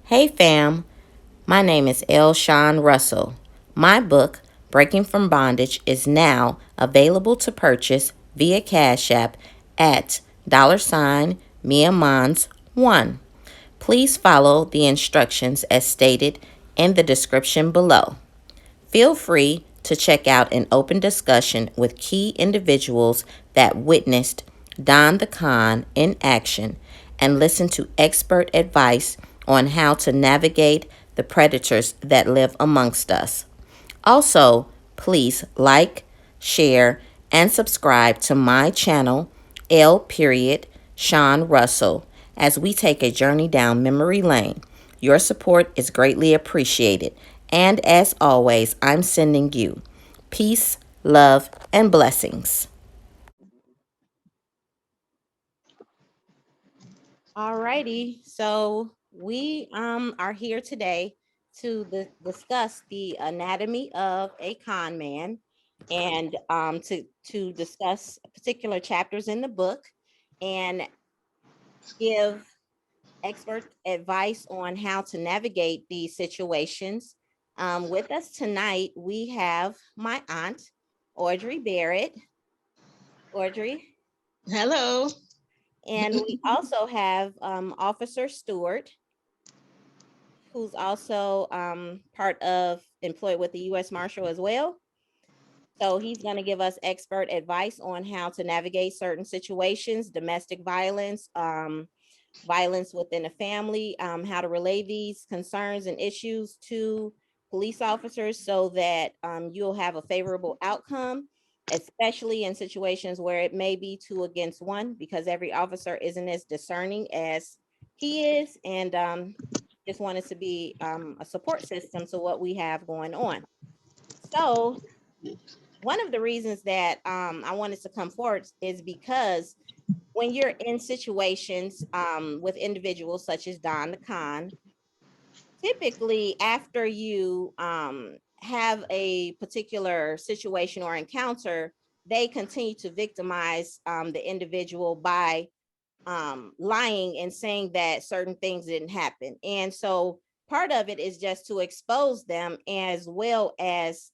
Hey fam, my name is L. Sean Russell. My book, Breaking from Bondage, is now available to purchase via Cash App at $Mia Mons 1. Please follow the instructions as stated in the description below. Feel free to check out an open discussion with key individuals that witnessed Don the Con in action and listen to expert advice on how to navigate the predators that live amongst us. Also, please like, share, and subscribe to my channel, L. Period, Sean Russell, as we take a journey down memory lane. Your support is greatly appreciated. And as always, I'm sending you peace, love, and blessings. Alrighty, so we are here today to discuss the anatomy of a con man and to discuss particular chapters in the book and give expert advice on how to navigate these situations. With us tonight, we have my aunt, Audrey Barrett. Audrey. Hello. And we also have Officer Stewart, who's also part of employed with the U.S. Marshal as well. So he's going to give us expert advice on how to navigate certain situations, domestic violence, violence within a family, how to relay these concerns and issues to police officers so that you'll have a favorable outcome, especially in situations where it may be two against one, because every officer isn't as discerning as he is. And just wanted to be a support system to what we have going on. So, one of the reasons that I wanted to come forward is because when you're in situations with individuals such as Don the Con, typically after you have a particular situation or encounter, they continue to victimize the individual by lying and saying that certain things didn't happen. And so part of it is just to expose them as well as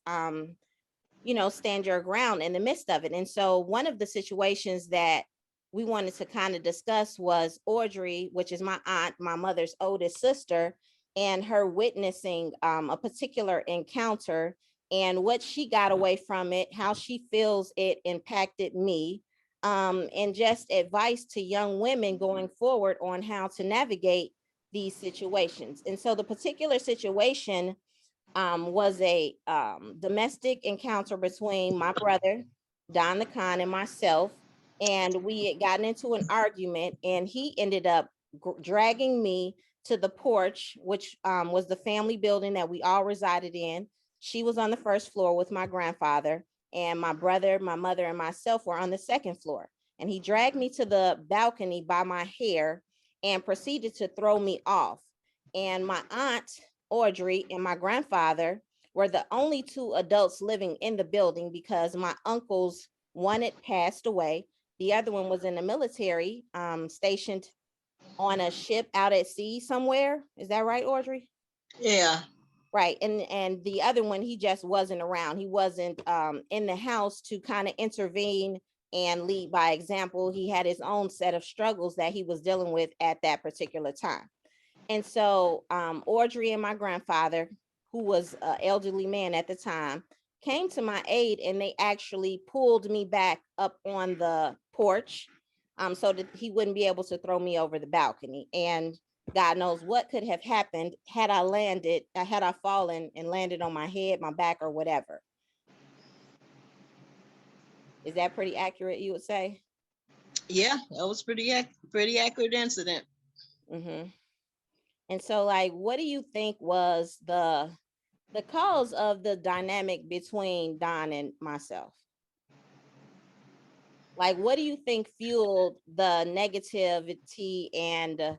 stand your ground in the midst of it. And so one of the situations that we wanted to kind of discuss was Audrey, which is my aunt, my mother's oldest sister, and her witnessing a particular encounter and what she got away from it, how she feels it impacted me, and just advice to young women going forward on how to navigate these situations. And so the particular situation was a domestic encounter between my brother, Don the Con, and myself. And we had gotten into an argument, and he ended up dragging me to the porch, which was the family building that we all resided in. She was on the first floor with my grandfather, and my brother, my mother, and myself were on the second floor. And he dragged me to the balcony by my hair and proceeded to throw me off. And my aunt Audrey and my grandfather were the only two adults living in the building because my uncles, one had passed away. The other one was in the military, stationed on a ship out at sea somewhere. Is that right, Audrey? Yeah. Right. And the other one, he just wasn't around. He wasn't in the house to kind of intervene and lead by example. He had his own set of struggles that he was dealing with at that particular time. And so Audrey and my grandfather, who was an elderly man at the time, came to my aid and they actually pulled me back up on the porch so that he wouldn't be able to throw me over the balcony. And God knows what could have happened had I fallen and landed on my head, my back, or whatever. Is that pretty accurate, you would say? Yeah, that was pretty accurate incident. Mm-hmm. And so, like, what do you think was the cause of the dynamic between Don and myself? Like, what do you think fueled the negativity and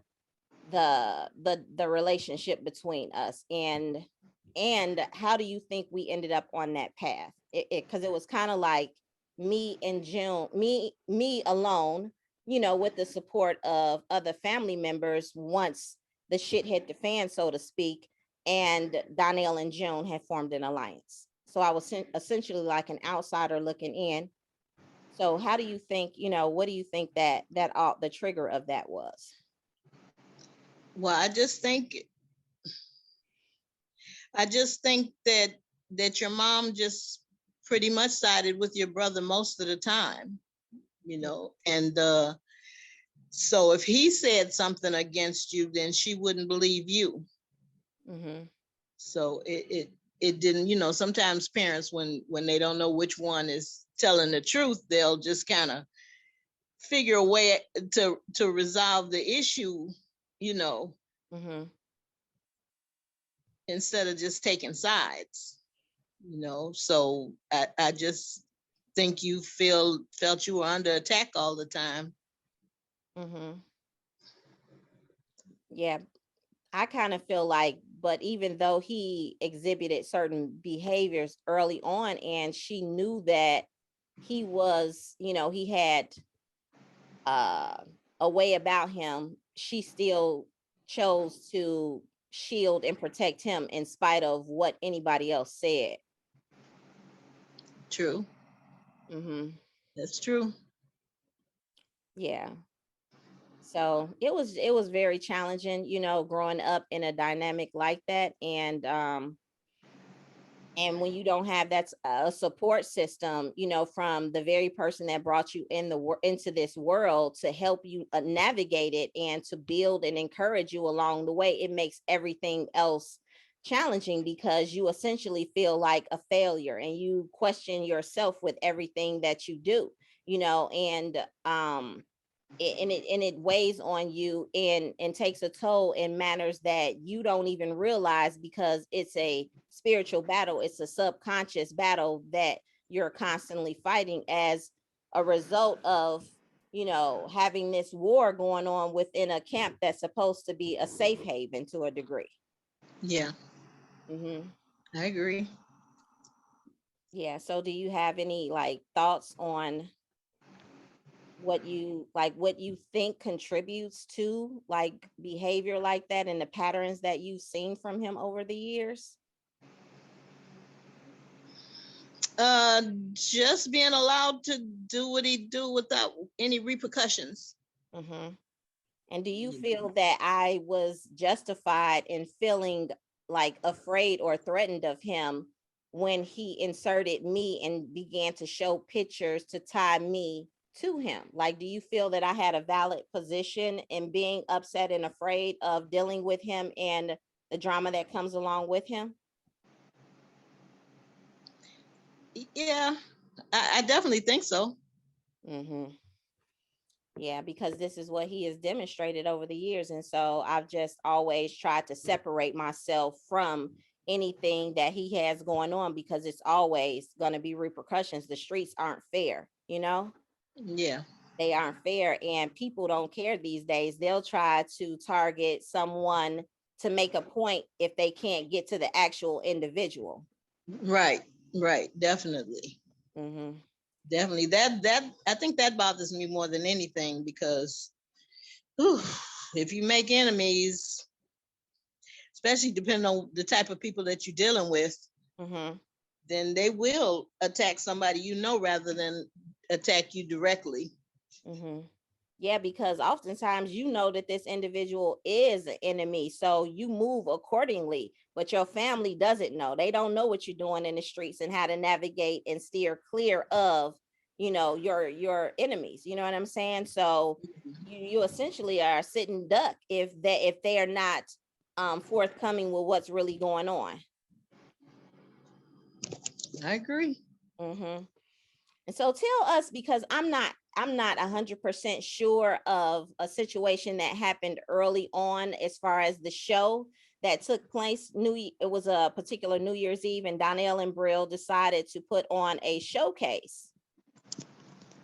the relationship between us, and how do you think we ended up on that path? Because it was kind of like me and June, me alone, with the support of other family members once the shit hit the fan, so to speak, and Donnell and June had formed an alliance. So I was essentially like an outsider looking in. So how do you think, what do you think that all the trigger of that was? Well, I just think that your mom just pretty much sided with your brother most of the time, and so if he said something against you, then she wouldn't believe you. Mm-hmm. So it didn't, sometimes parents, when they don't know which one is telling the truth, they'll just kind of figure a way to resolve the issue, you know, Mm-hmm. instead of just taking sides. So I just think you felt you were under attack all the time. Mm-hmm. Yeah, I kind of feel like, but even though he exhibited certain behaviors early on, and she knew that he was, he had uh, a way about him, she still chose to shield and protect him in spite of what anybody else said. True. Mm-hmm. That's true. Yeah. So it was very challenging, growing up in a dynamic like that, and when you don't have that's a support system, from the very person that brought you into this world to help you navigate it and to build and encourage you along the way, it makes everything else challenging because you essentially feel like a failure and you question yourself with everything that you do, and it weighs on you and takes a toll in manners that you don't even realize, because it's a spiritual battle, it's a subconscious battle that you're constantly fighting as a result of having this war going on within a camp that's supposed to be a safe haven to a degree. Yeah, Mm-hmm. I agree. Yeah, so do you have any like thoughts on what you think contributes to like behavior like that and the patterns that you've seen from him over the years? Uh, just being allowed to do what he do without any repercussions. Mm-hmm. And do you You know. feel that I was justified in feeling like afraid or threatened of him when he inserted me and began to show pictures to tie me to him? Like, do you feel that I had a valid position in being upset and afraid of dealing with him and the drama that comes along with him? Yeah, I definitely think so. Mm-hmm. Yeah, because this is what he has demonstrated over the years. And so I've just always tried to separate myself from anything that he has going on because it's always going to be repercussions. The streets aren't fair, Yeah, they aren't fair. And people don't care these days. They'll try to target someone to make a point if they can't get to the actual individual. right, right, definitely. Mm-hmm. Definitely. That I think that bothers me more than anything because whew, if you make enemies, especially depending on the type of people that you're dealing with, Mm-hmm. then they will attack somebody rather than attack you directly. Mm-hmm. Yeah, because oftentimes that this individual is an enemy. So you move accordingly, but your family doesn't know. They don't know what you're doing in the streets and how to navigate and steer clear of, your enemies. You know what I'm saying? So you essentially are sitting duck if they are not forthcoming with what's really going on. I agree. Mm-hmm. And so tell us, because I'm not 100% sure of a situation that happened early on as far as the show that took place. It was a particular New Year's Eve, and Donnell and Brill decided to put on a showcase.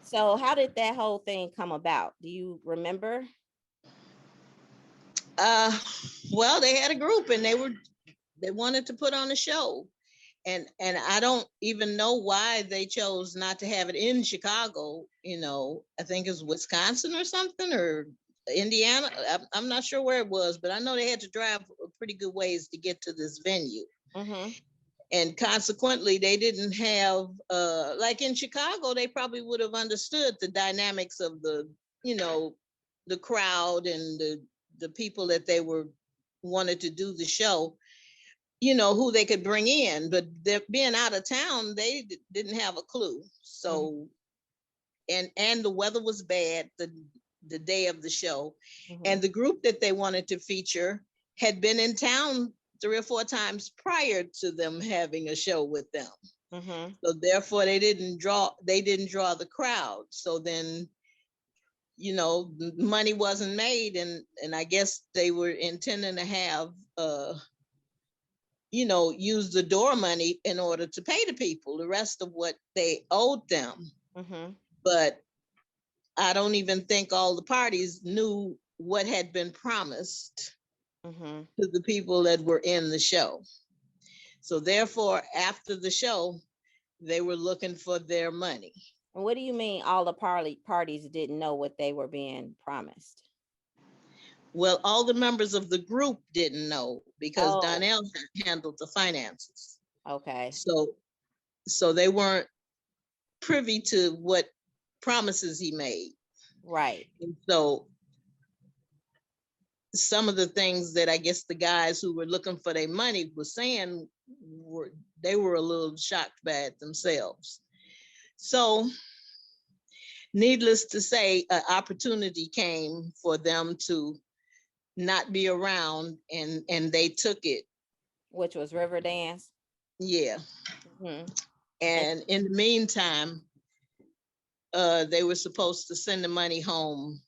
So how did that whole thing come about? Do you remember? Uh, well, they had a group and they wanted to put on a show, and I don't even know why they chose not to have it in Chicago. I think it's Wisconsin or something, or Indiana. I'm not sure where it was, but I know they had to drive a pretty good ways to get to this venue. Mm-hmm. And consequently, they didn't have, like in Chicago, they probably would have understood the dynamics of the, the crowd and the people that they were wanted to do the show, who they could bring in. But they're being out of town, they didn't have a clue. So, and the weather was bad the day of the show, and the group that they wanted to feature had been in town 3 or 4 times prior to them having a show with them. Mm-hmm. So therefore they didn't draw the crowd. So then, money wasn't made, and I guess they were intending to have use the door money in order to pay the people the rest of what they owed them. Mm-hmm. But I don't even think all the parties knew what had been promised to the people that were in the show. So therefore, after the show, they were looking for their money. And what do you mean all the parties didn't know what they were being promised? Well, all the members of the group didn't know because Oh, Donnell handled the finances. okay. So they weren't privy to what promises he made. Right. And so some of the things that I guess the guys who were looking for their money were saying they were a little shocked by it themselves. So needless to say, an opportunity came for them to not be around, and they took it. Which was River Dance. Yeah. Mm-hmm. And in the meantime, they were supposed to send the money home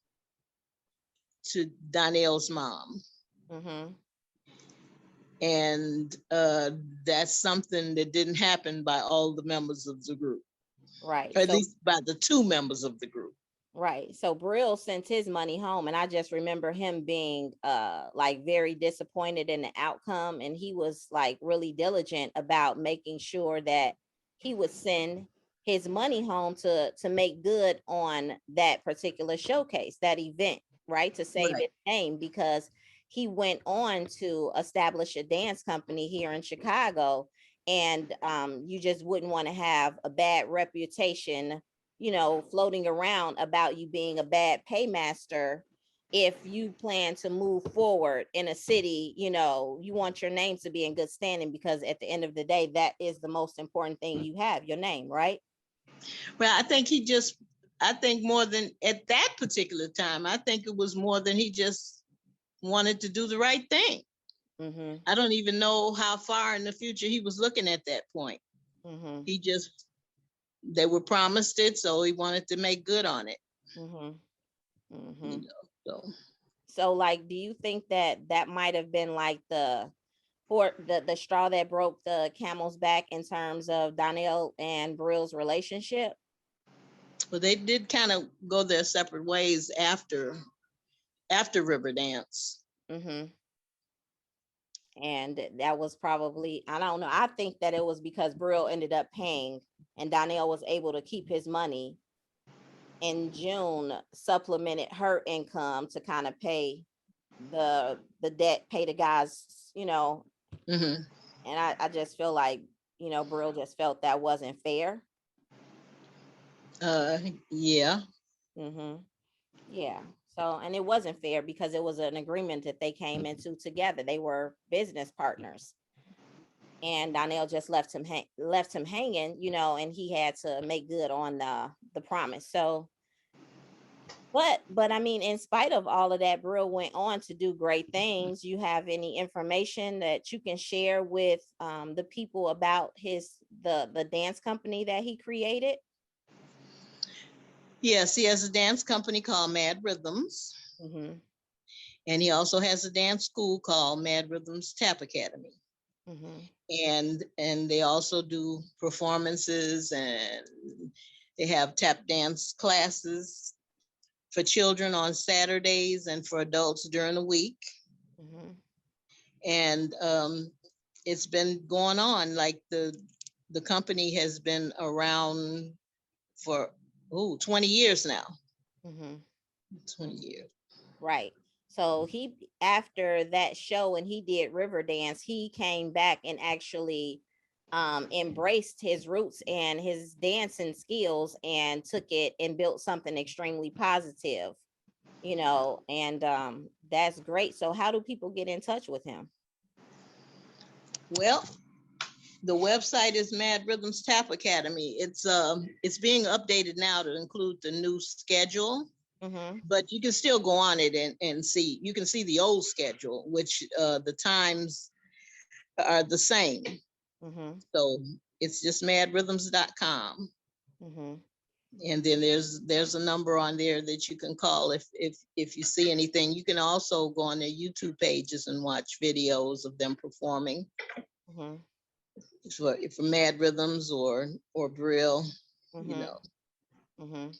to Donnell's mom. Mm-hmm. And that's something that didn't happen by all the members of the group. Right. Or at least by the 2 members of the group. Right. So Brill sent his money home, and I just remember him being like very disappointed in the outcome, and he was like really diligent about making sure that he would send his money home to make good on that particular showcase, that event, right? To save Right. his name, because he went on to establish a dance company here in Chicago, and you just wouldn't want to have a bad reputation, floating around about you being a bad paymaster. If you plan to move forward in a city, you want your name to be in good standing, because at the end of the day, that is the most important thing you have, your name, right? Well, I think more than at that particular time, I think it was more than he just wanted to do the right thing. Mm-hmm. I don't even know how far in the future he was looking at that point. Mm-hmm. They were promised it, so he wanted to make good on it. Mm-hmm. Mm-hmm. So like, do you think that might have been like the straw that broke the camel's back in terms of Donnell and Brill's relationship? well, they did kind of go their separate ways after Riverdance. Mm-hmm. And that was probably, I don't know, I think that it was because Brill ended up paying, and Donnell was able to keep his money, and June supplemented her income to kind of pay the debt, pay the guys, Mm-hmm. and I just feel like, Brill just felt that wasn't fair. Yeah. Mm-hmm. Yeah. So, and it wasn't fair because it was an agreement that they came into together. They were business partners, and Donnell just left him hanging, and he had to make good on the promise. So, but I mean, in spite of all of that, Brill went on to do great things. You have any information that you can share with the people about the dance company that he created? Yes, he has a dance company called Mad Rhythms. Mm-hmm. And he also has a dance school called Mad Rhythms Tap Academy. Mm-hmm. And they also do performances, and they have tap dance classes for children on Saturdays and for adults during the week. Mm-hmm. And it's been going on, like the company has been around for 20 years now. Mm-hmm. 20 years. Right. So he, after that show and he did Riverdance, he came back and actually embraced his roots and his dancing skills and took it and built something extremely positive, and that's great. So how do people get in touch with him? Well, the website is Mad Rhythms Tap Academy. It's being updated now to include the new schedule, Mm-hmm. but you can still go on it and see. You can see the old schedule, which the times are the same. Mm-hmm. So it's just madrhythms.com. Mm-hmm. And then there's a number on there that you can call if you see anything. You can also go on their YouTube pages and watch videos of them performing Mm-hmm. for Mad Rhythms or Brill, you Mm-hmm. know. Mm-hmm.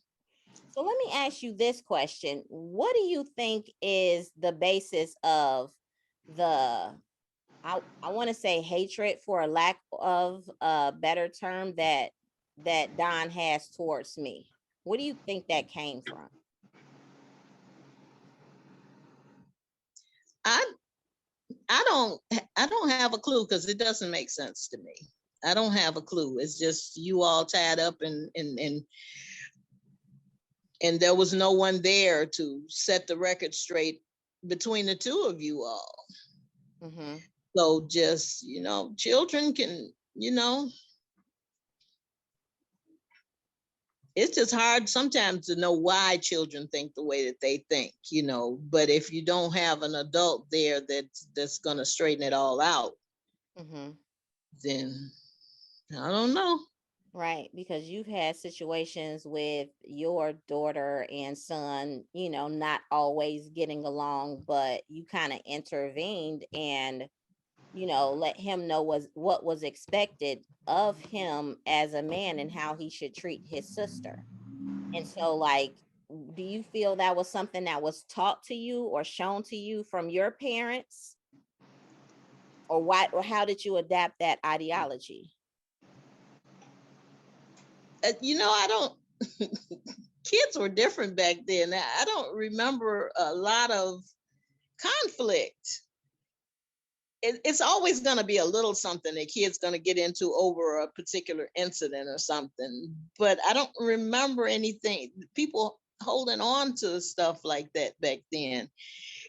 So let me ask you this question. What do you think is the basis of the, I want to say, hatred, for a lack of a better term, that Don has towards me? What do you think that came from? I I don't have a clue because it doesn't make sense to me. I don't have a clue. It's just you all tied up and there was no one there to set the record straight between the two of you all. Mm-hmm. So just, children can, it's just hard sometimes to know why children think the way that they think, but if you don't have an adult there that's going to straighten it all out, Mm-hmm. then I don't know. Right, because you've had situations with your daughter and son, not always getting along, but you kind of intervened and, let him know what was expected of him as a man and how he should treat his sister. And so, like, do you feel that was something that was taught to you or shown to you from your parents? Or why, or how did you adapt that ideology? I don't kids were different back then. I don't remember a lot of conflict. It's always going to be a little something that kids going to get into over a particular incident or something, but I don't remember anything people holding on to stuff like that back then,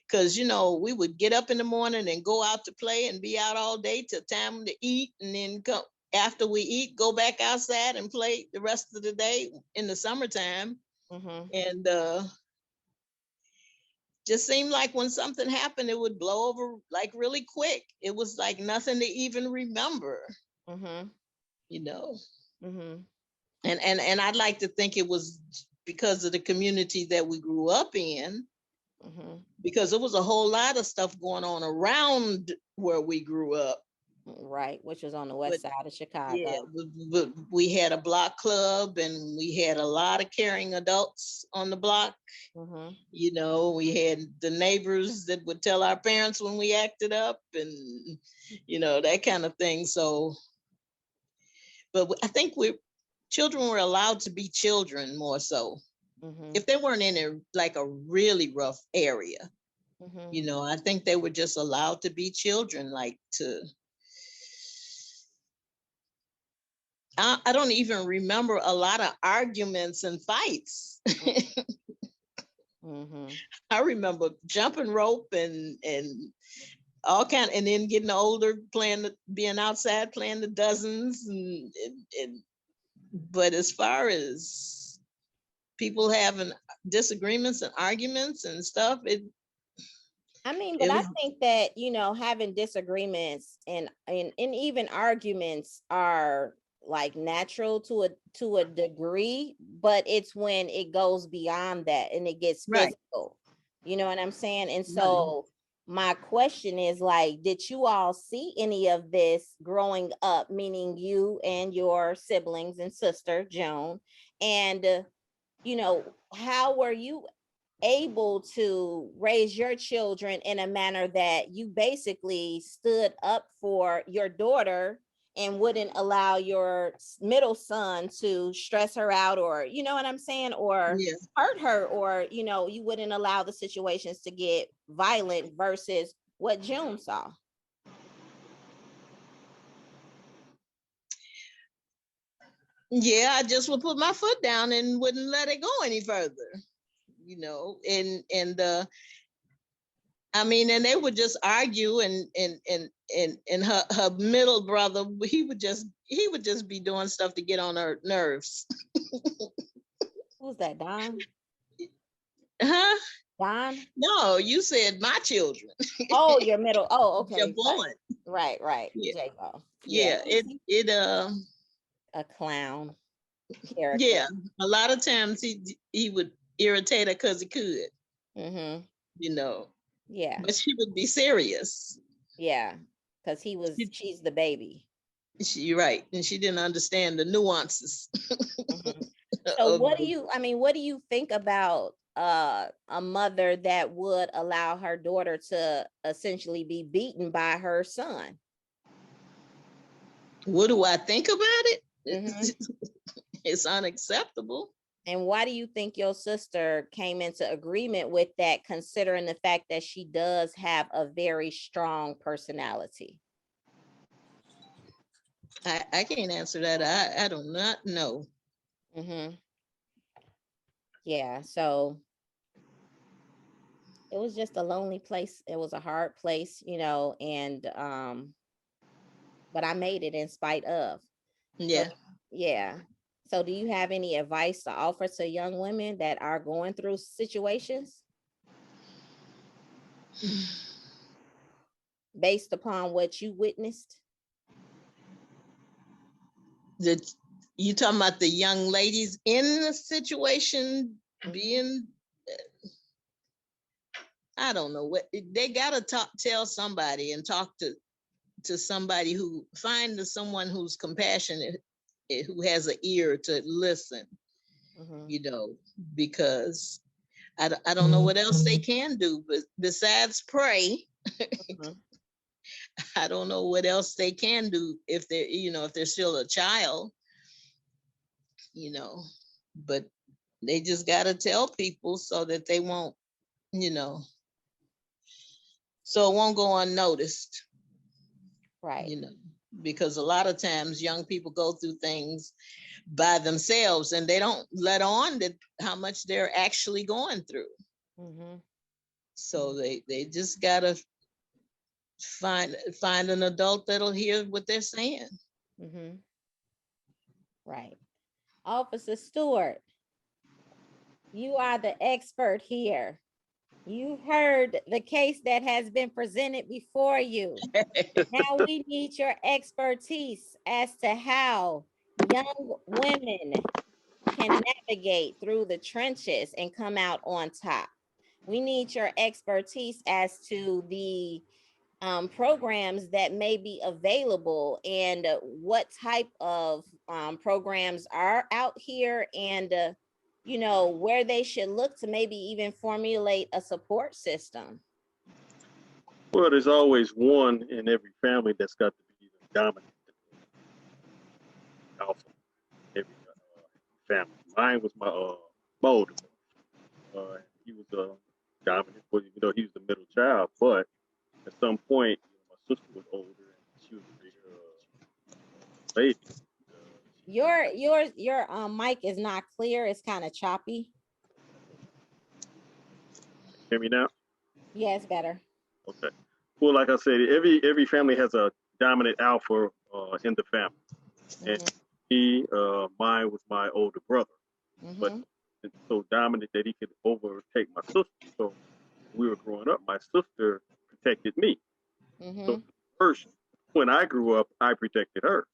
because we would get up in the morning and go out to play and be out all day till time to eat, and then go after we eat, go back outside and play the rest of the day in the summertime. Mm-hmm. And just seemed like when something happened, it would blow over like really quick. It was like nothing to even remember, Mm-hmm. you know. Mm-hmm. And I'd like to think it was because of the community that we grew up in, Mm-hmm. because there was a whole lot of stuff going on around where we grew up. Right, which was on the But west side of yeah, Chicago. but we had a block club and we had a lot of caring adults on the block. Mm-hmm. We had the neighbors that would tell our parents when we acted up, and that kind of thing. So, but I think children were allowed to be children more so. Mm-hmm. If they weren't in like a really rough area, Mm-hmm. I think they were just allowed to be children. Like I don't even remember a lot of arguments and fights. Mm-hmm. I remember jumping rope and all kind, and then getting older, being outside playing the dozens, and but as far as people having disagreements and arguments and stuff, I mean, but it I was think that, having disagreements and even arguments are like natural to a degree, but it's when it goes beyond that and it gets right, physical. You know what I'm saying? And right. so my question is, like, did you all see any of this growing up, meaning you and your siblings and sister Joan? And how were you able to raise your children in a manner that you basically stood up for your daughter and wouldn't allow your middle son to stress her out, or you know what I'm saying, or Yeah. hurt her, or you wouldn't allow the situations to get violent versus what June saw. Yeah, I just would put my foot down and wouldn't let it go any further, and I mean, and they would just argue, and her middle brother, he would just be doing stuff to get on her nerves. Who's that, Don? Huh? Don? No, you said my children. Oh, your middle. Oh, okay. Javon. Right. Yeah. J-Bo. Yeah. Yeah, it A clown character. yeah, a lot of times he would irritate her because he could, Mm-hmm. but Yeah. she would be serious. Yeah. Because she's the baby. She right, and she didn't understand the nuances. Mm-hmm. So of what do you think about a mother that would allow her daughter to essentially be beaten by her son? What do I think about it? Mm-hmm. It's unacceptable. And why do you think your sister came into agreement with that, considering the fact that she does have a very strong personality? I can't answer that. I do not know. Mm-hmm. Yeah, so it was just a lonely place. It was a hard place, and but I made it in spite of. So Yeah. yeah. So do you have any advice to offer to young women that are going through situations based upon what you witnessed? That you talking about the young ladies in the situation being, I don't know what they gotta tell somebody and talk to somebody who find someone who's compassionate, who has an ear to listen, Mm-hmm. because I don't know what else they can do, but besides pray, Mm-hmm. I don't know what else they can do if they're still a child, you know, but they just got to tell people so that they won't, you know, so it won't go unnoticed, Right. because a lot of times young people go through things by themselves and they don't let on that how much they're actually going through. Mm-hmm. So they just got to find an adult that'll hear what they're saying. Mm-hmm. Right. Officer Stewart, you are the expert here. You heard the case that has been presented before you. Now we need your expertise as to how young women can navigate through the trenches and come out on top. We need your expertise as to the programs that may be available and what type of programs are out here, and where they should look to maybe even formulate a support system. Well, there's always one in every family that's got to be the dominant alpha in every family. Mine was my older brother. He was dominant, but he was the middle child. But at some point, my sister was older and she was a bigger lady. Your mic is not clear. It's kind of choppy. Hear me now? Yeah, it's better. Okay. Well, like I said, every family has a dominant alpha in the family, and mine was my older brother, but so dominant that he could overtake my sister. So when we were growing up, my sister protected me. So first, when I grew up, I protected her.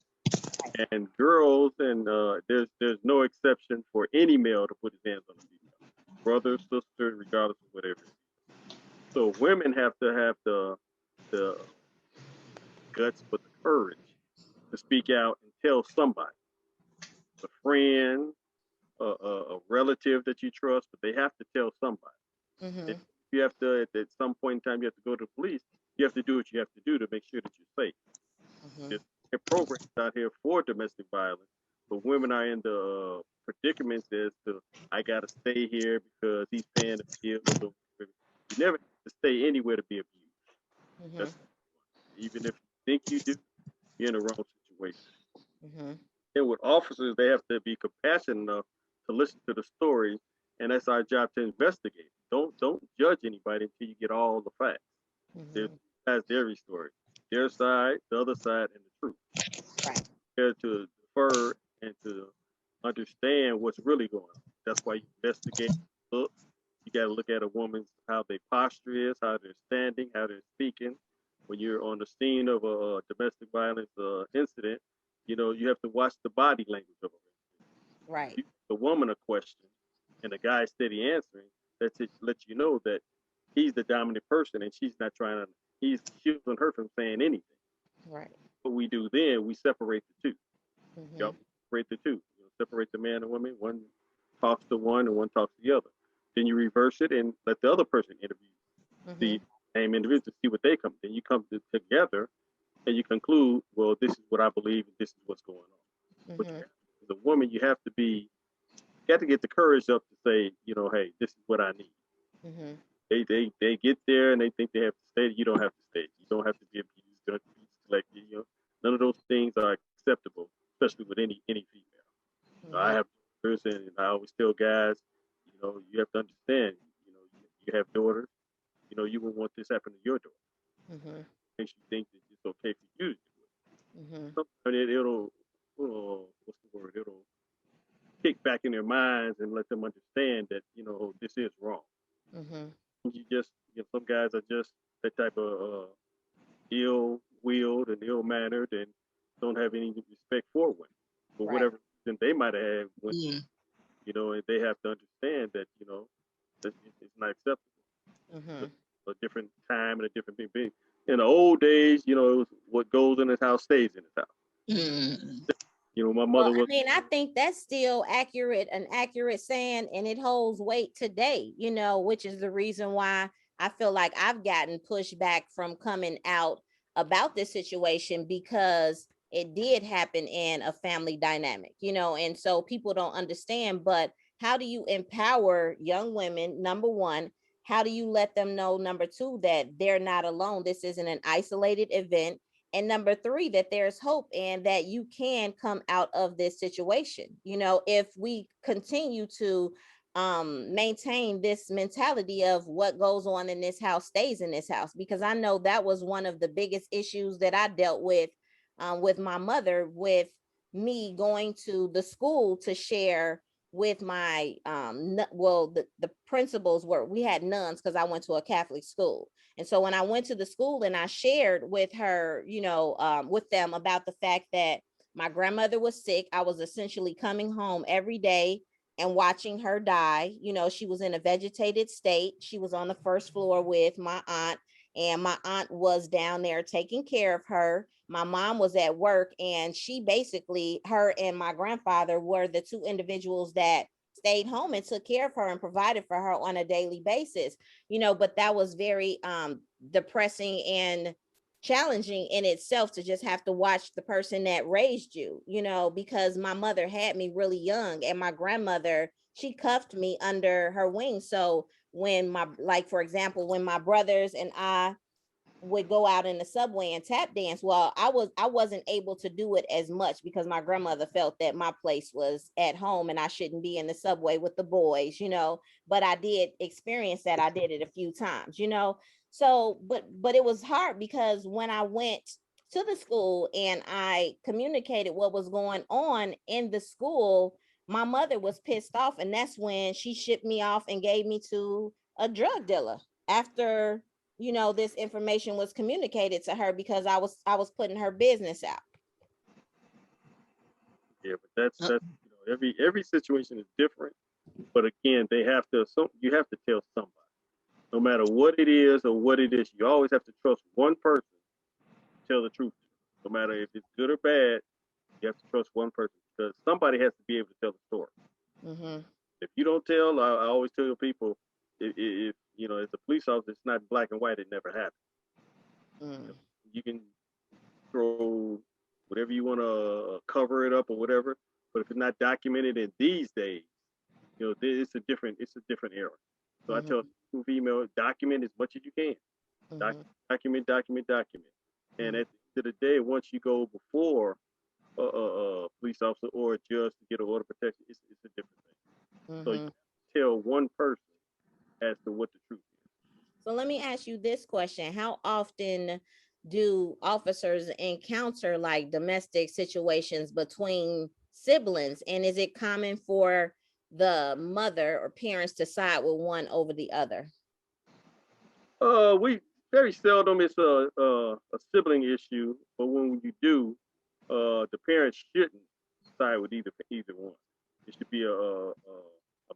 And girls, and there's no exception for any male to put his hands on a female, brother, sister, regardless of whatever. So women have to have the guts, but the courage to speak out and tell somebody, a friend, a relative that you trust, but they have to tell somebody. If you have to, at some point in time, you have to go to the police. You have to do what you have to do to make sure that you're safe. there are programs out here for domestic violence, but women are in the predicaments as to I gotta stay here because he's paying the bills. Or you never have to stay anywhere to be abused. That's even if you think you do, you're in the wrong situation. And with officers, they have to be compassionate enough to listen to the story, and that's our job to investigate. Don't judge anybody until you get all the facts. There's every story, their side, the other side, and the truth. Right. There to defer and to understand what's really going on. That's why you investigate. Look, you got to look at a woman's how their posture is, how they're standing, how they're speaking. When you're on the scene of a domestic violence incident, you have to watch the body language of it. Right. The woman a question and the guy steady answering, that lets you know that he's the dominant person and she's not trying to, he's shielding her from saying anything. Right. What we do then, we separate the two. Mm-hmm. Separate the two. Separate the man and woman. One talks to one and one talks to the other. Then you reverse it and let the other person interview the same individual to see what they come. Then you come together and you conclude, well, this is what I believe and this is what's going on. But as a woman, you have to get the courage up to say, hey, this is what I need. They get there and they think they have to stay. You don't have to stay. You don't have to be abused. You don't have to be selected. None of those things are acceptable, especially with any female. I have daughters, and I always tell guys, you have to understand. You have daughters. You wouldn't want this happen to your daughter. Makes you think that it's okay for you to do it. Sometimes it'll what's the word? It'll kick back in their minds and let them understand that this is wrong. Some guys are just that type of ill-willed and ill-mannered and don't have any respect for women for whatever reason they might have had. And they have to understand that that it's not acceptable. A different time and a different thing. In the old days, it was what goes in his house stays in his house. My mother was. I think that's still an accurate saying, and it holds weight today, which is the reason why I feel like I've gotten pushback from coming out about this situation, because it did happen in a family dynamic, and so people don't understand. But how do you empower young women? Number one, how do you let them know, number two, that they're not alone? This isn't an isolated event. And number three, that there's hope and that you can come out of this situation. If we continue to maintain this mentality of what goes on in this house stays in this house, because I know that was one of the biggest issues that I dealt with my mother, with me going to the school to share with my the principals we had nuns, because I went to a Catholic school. And so when I went to the school and I shared with her, with them about the fact that my grandmother was sick, I was essentially coming home every day and watching her die. She was in a vegetated state. She was on the first floor with my aunt, and my aunt was down there taking care of her. My mom was at work, and she basically, her and my grandfather were the two individuals that stayed home and took care of her and provided for her on a daily basis. But that was very depressing and challenging in itself, to just have to watch the person that raised you, because my mother had me really young, and my grandmother, she cuffed me under her wing. So when for example, when my brothers and I would go out in the subway and tap dance, well, I wasn't able to do it as much, because my grandmother felt that my place was at home and I shouldn't be in the subway with the boys, but I did experience that. I did it a few times, so but it was hard, because when I went to the school and I communicated what was going on in the school, my mother was pissed off, and that's when she shipped me off and gave me to a drug dealer after this information was communicated to her, because I was putting her business out. Yeah, but that's every situation is different. But again, you have to tell somebody, no matter what it is or what it is. You always have to trust one person to tell the truth. No matter if it's good or bad, you have to trust one person, because somebody has to be able to tell the story. If you don't tell, I always tell people, if as a police officer, it's not black and white. It never happened. You can throw whatever you want to cover it up or whatever. But if it's not documented in these days, it's a different era. So I tell female, document as much as you can. Document. And at the end of the day, once you go before a police officer or a judge to get an order of protection, it's a different thing. So you tell one person as to what the truth is. So let me ask you this question. How often do officers encounter like domestic situations between siblings? And is it common for the mother or parents to side with one over the other? We very seldom it's a sibling issue, but when you do, the parents shouldn't side with either one. It should be a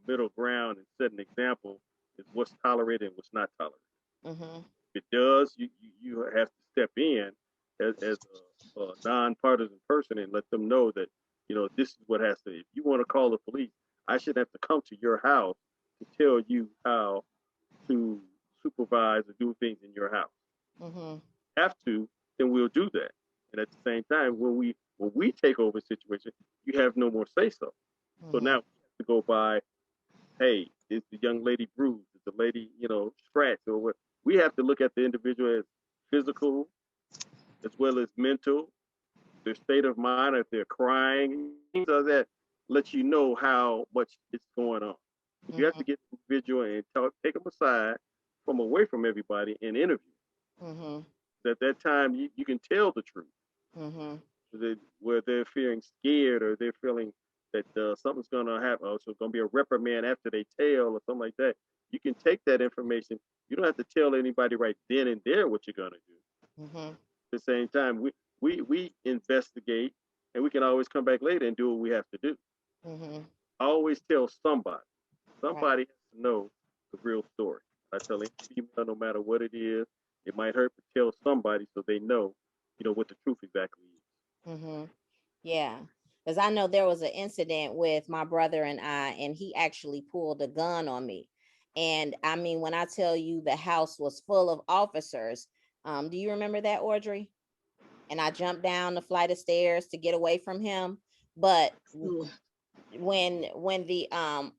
middle ground and set an example is what's tolerated and what's not tolerated. If it does, you have to step in as a nonpartisan person and let them know that this is what has to. If you want to call the police, I should have to come to your house to tell you how to supervise or do things in your house. Have to, then we'll do that. And at the same time, when we take over a situation, you have no more say so. So now we have to go by, hey, is the young lady bruised? Is the lady, scratched or what? We have to look at the individual as physical as well as mental, their state of mind, if they're crying, things like that let you know how much is going on. You have to get the individual and take them aside from away from everybody and interview. At that time, you can tell the truth. Where they're feeling scared or they're feeling that something's going to happen, or so it's going to be a reprimand after they tell or something like that. You can take that information. You don't have to tell anybody right then and there what you're going to do. At the same time, we investigate, and we can always come back later and do what we have to do. Always tell somebody. Somebody has to know the real story. I tell any female, no matter what it is, it might hurt, but tell somebody so they know, what the truth exactly is. Yeah, because I know there was an incident with my brother and I, and he actually pulled a gun on me. And I mean, when I tell you the house was full of officers, do you remember that, Audrey? And I jumped down the flight of stairs to get away from him. But when the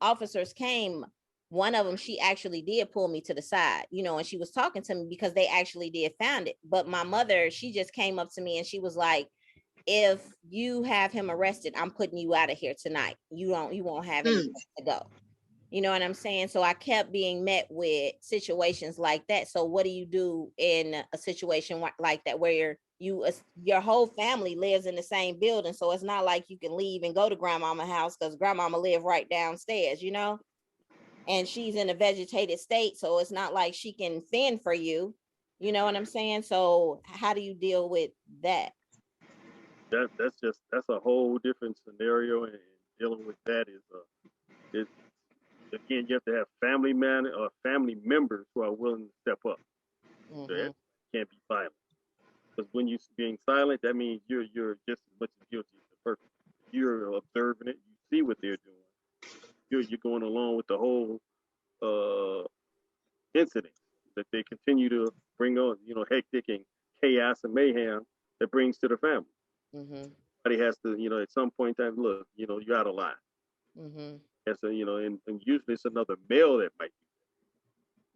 officers came, one of them, she actually did pull me to the side, and she was talking to me because they actually did found it. But my mother, she just came up to me and she was like, if you have him arrested, I'm putting you out of here tonight. You won't have any to go. You know what I'm saying? So I kept being met with situations like that. So what do you do in a situation like that where your whole family lives in the same building? So it's not like you can leave and go to grandmama's house because grandmama live right downstairs, and she's in a vegetated state. So it's not like she can fend for you. You know what I'm saying? So how do you deal with that? That's a whole different scenario, and dealing with that is again, you have to have family members who are willing to step up. So it can't be silent, because when you're being silent, that means you're just as much as guilty as the person. You're observing it, you see what they're doing. You're going along with the whole incident that they continue to bring on, hectic and chaos and mayhem that brings to the family. Somebody has to, at some point in time, look, you're out of line. And usually it's another male that might be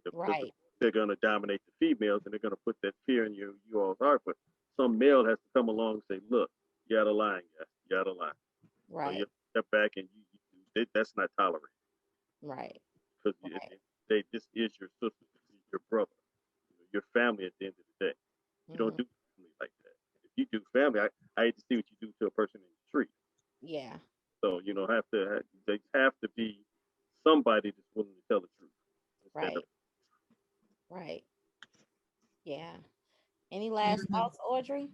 there. Right. They're going to dominate the females and they're going to put that fear in you all's heart. But some male has to come along and say, look, you're out of line, guys. You're out of line. Right. So you step back and that's not tolerated. Right. Because this is your sister, this is your brother, your family at the end of the day. You don't do family like that. If you do family, I hate to see what you do to a person in the street. Yeah. So they have to be somebody that's willing to tell the truth. Right. Right. Yeah. Any last thoughts, Audrey?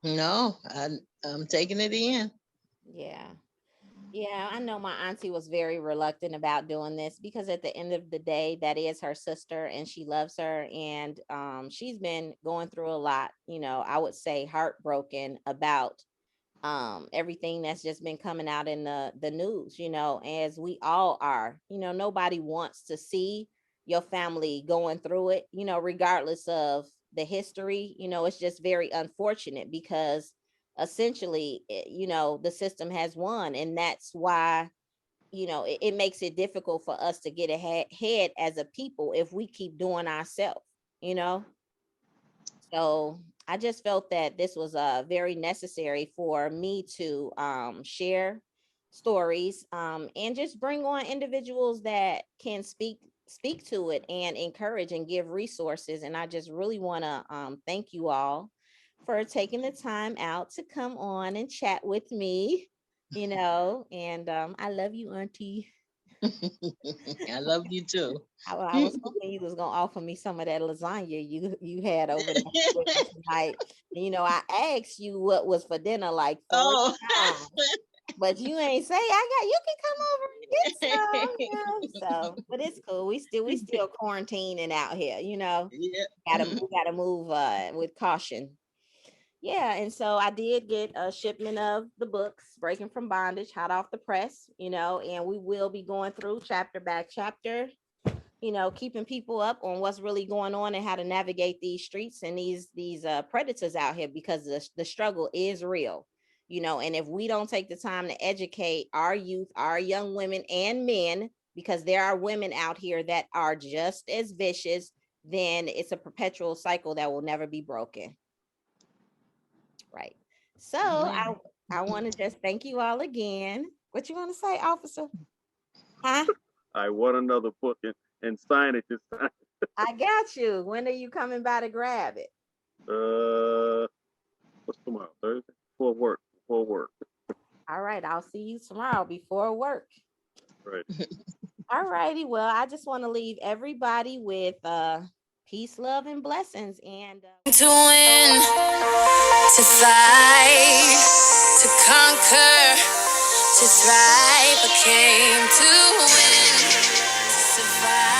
No, I'm taking it in. Yeah. Yeah, I know my auntie was very reluctant about doing this because at the end of the day, that is her sister and she loves her. And she's been going through a lot, I would say heartbroken about everything that's just been coming out in the news, as we all are. Nobody wants to see your family going through it, regardless of the history. It's just very unfortunate because essentially, the system has won. And that's why, it makes it difficult for us to get ahead as a people if we keep doing ourselves, you know? So I just felt that this was very necessary for me to share stories, and just bring on individuals that can speak to it and encourage and give resources. And I just really want to thank you all for taking the time out to come on and chat with me. And I love you, Auntie. I love you too. I was hoping you was gonna offer me some of that lasagna you had over there with me tonight. And, I asked you what was for dinner like 3 times, Oh. but you ain't say you can come over and get some. So, but it's cool. We still quarantining out here. Yeah. Gotta move with caution. Yeah, and so I did get a shipment of the books, Breaking from Bondage, hot off the press, and we will be going through chapter by chapter, keeping people up on what's really going on and how to navigate these streets and these predators out here, because the struggle is real. And if we don't take the time to educate our youth, our young women and men, because there are women out here that are just as vicious, then it's a perpetual cycle that will never be broken. Right. So I want to just thank you all again. What you want to say, officer? Huh? I want another book and sign it this time. I got you. When are you coming by to grab it? What's tomorrow? Thursday? Before work. Before work. All right. I'll see you tomorrow before work. Right. All righty. Well, I just want to leave everybody with peace, love, and blessings. And to win, to fight, to conquer, to thrive. I came to win, to survive.